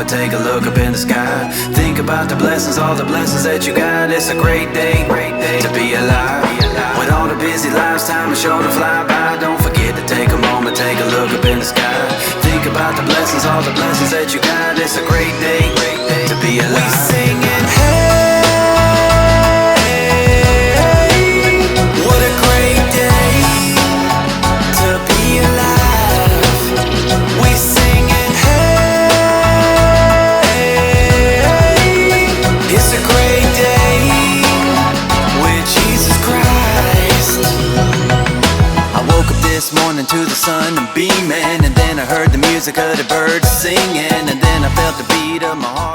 take a look up in the sky. Think about the blessings, all the blessings that you got. It's a great day to be alive. With all the busy lives, time is sure to fly by. Don't forget to take a moment, take a look up in the sky. Think about the blessings, all the blessings that you got. It's a great day to be alive. We singing, hey, what a great day to be alive. We singing, hey, it's a great day with Jesus Christ. I woke up this morning to the sun and beaming, and then I heard the music of the birds singing, and then I felt the beat of my heart.